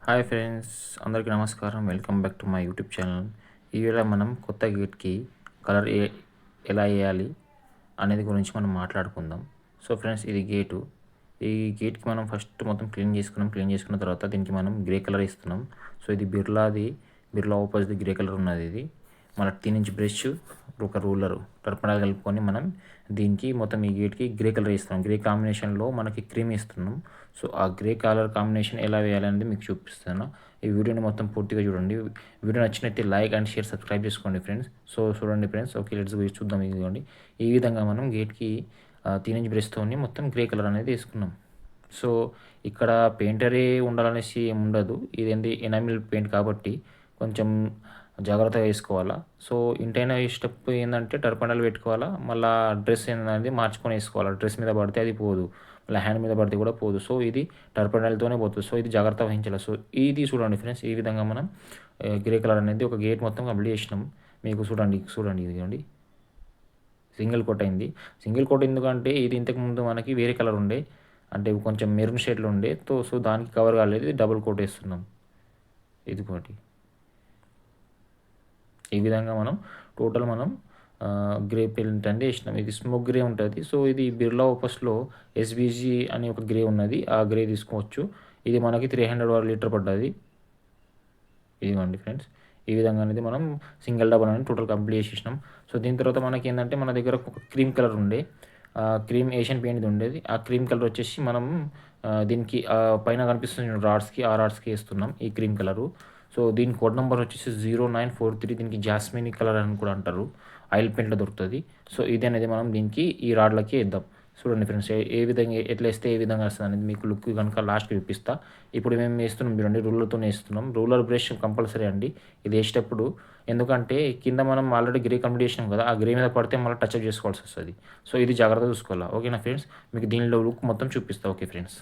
Hi friends, అందరికీ నమస్కారం. Welcome back to my YouTube channel. ఈవేళ మనం కొత్త గేట్కి కలర్ ఎలా వేయాలి అనేది గురించి మనం మాట్లాడుకుందాం. సో ఫ్రెండ్స్, ఇది గేటు. ఈ గేట్కి మనం ఫస్ట్ మొత్తం క్లీన్ చేసుకున్న తర్వాత దీనికి మనం గ్రే కలర్ ఇస్తున్నాం. సో ఇది బిర్లా ఆపోజిట్ గ్రే కలర్ ఉన్నది. ఇది మన 3 ఇంచ్ బ్రష్, ఒక రూలర్, టర్పణాలు కలుపుకొని మనం దీనికి మొత్తం ఈ గేట్కి గ్రే కలర్ ఇస్తున్నాం. గ్రే కాంబినేషన్లో మనకి క్రీమ్ ఇస్తున్నాం. సో ఆ గ్రే కలర్ కాంబినేషన్ ఎలా వేయాలనేది మీకు చూపిస్తాను. ఈ వీడియోని మొత్తం పూర్తిగా చూడండి. వీడియో నచ్చినట్టు లైక్ అండ్ షేర్, సబ్స్క్రైబ్ చేసుకోండి ఫ్రెండ్స్. సో చూడండి ఫ్రెండ్స్, ఓకే లెట్స్ గో చూద్దాం. ఇదిగోండి, ఈ విధంగా మనం గేట్కి 3 ఇంచ్ బ్రష్తో మొత్తం గ్రే కలర్ అనేది వేసుకున్నాం. సో ఇక్కడ పెయింటరే ఉండాలనేసి ఏమి ఉండదు. ఇదేంటి ఎనామిల్ పెయింట్ కాబట్టి కొంచెం జాగ్రత్తగా వేసుకోవాలా. సో ఇంటైనా ఈ స్టెప్ ఏంటంటే టర్పండాలు పెట్టుకోవాలా. మళ్ళీ డ్రెస్ ఏంటనేది మార్చుకొని వేసుకోవాలా. డ్రెస్ మీద పడితే అది పోదు, మళ్ళీ హ్యాండ్ మీద పడితే కూడా పోదు. సో ఇది టర్పండాలతోనే పోతుంది. సో ఇది జాగ్రత్త వహించాలి. సో ఇది చూడండి ఫ్రెండ్స్, ఈ విధంగా మనం గ్రే కలర్ అనేది ఒక గేట్ మొత్తం కంప్లీట్ చేసినాం. మీకు చూడండి ఇదిగోండి, సింగిల్ కోట్ అయింది. సింగిల్ కోట్ ఎందుకంటే ఇది ఇంతకుముందు మనకి వేరే కలర్ ఉండే, అంటే కొంచెం మెరూన్ షేడ్లో ఉండే. సో దానికి కవర్ కాలేదు, డబుల్ కోట్ వేస్తున్నాం. ఇదిగోటి ఈ విధంగా మనం టోటల్ గ్రే పెయింట్ అంటే వేసినాం. ఇది స్మోక్ గ్రే ఉంటుంది. సో ఇది బిర్లా ఓపస్లో ఎస్బీజీ అని ఒక గ్రే ఉన్నది, ఆ గ్రే తీసుకోవచ్చు. ఇది మనకి 300 లీటర్ పడ్డది. ఇదిగోండి ఫ్రెండ్స్, ఈ విధంగా అనేది మనం సింగిల్ డబల్ అనేది టోటల్ కంప్లీట్ చేసేసినాం. సో దీని తర్వాత మనకి ఏంటంటే మన దగ్గర ఒక క్రీమ్ కలర్ ఉండే, క్రీమ్ ఏషియన్ పెయింట్ ఉండేది. ఆ క్రీమ్ కలర్ వచ్చేసి మనం దీనికి పైన కనిపిస్తున్న రాడ్స్కి, ఆ రాడ్స్కి వేస్తున్నాం ఈ క్రీమ్ కలరు. సో దీని కోడ్ నెంబర్ వచ్చేసి 0943. దీనికి జాస్మిన్ కలర్ అని కూడా అంటారు, ఆయిల్ పెయింట్లో దొరుకుతుంది. సో ఇది అనేది మనం దీనికి ఈ రాడ్లకి వేద్దాం. చూడండి ఫ్రెండ్స్, ఏ విధంగా ఎట్లా వేస్తే ఏ విధంగా వస్తుంది అనేది మీకు లుక్ కనుక లాస్ట్కి చూపిస్తా. ఇప్పుడు మేము వేస్తున్నాం చూడండి, రూలర్తో వేస్తున్నాం. రూలర్ బ్రష్ కంపల్సరీ అండి ఇది వేసేటప్పుడు. ఎందుకంటే కింద మనం ఆల్రెడీ గ్రే కంప్లీట్ చేసినాం కదా, ఆ గ్రే మీద పడితే మళ్ళీ టచ్అప్ చేసుకోవాల్సి వస్తుంది. సో ఇది జాగ్రత్తగా చూసుకోవాలి. ఓకేనా ఫ్రెండ్స్, మీకు దీనిలో లుక్ మొత్తం చూపిస్తా. Okay friends.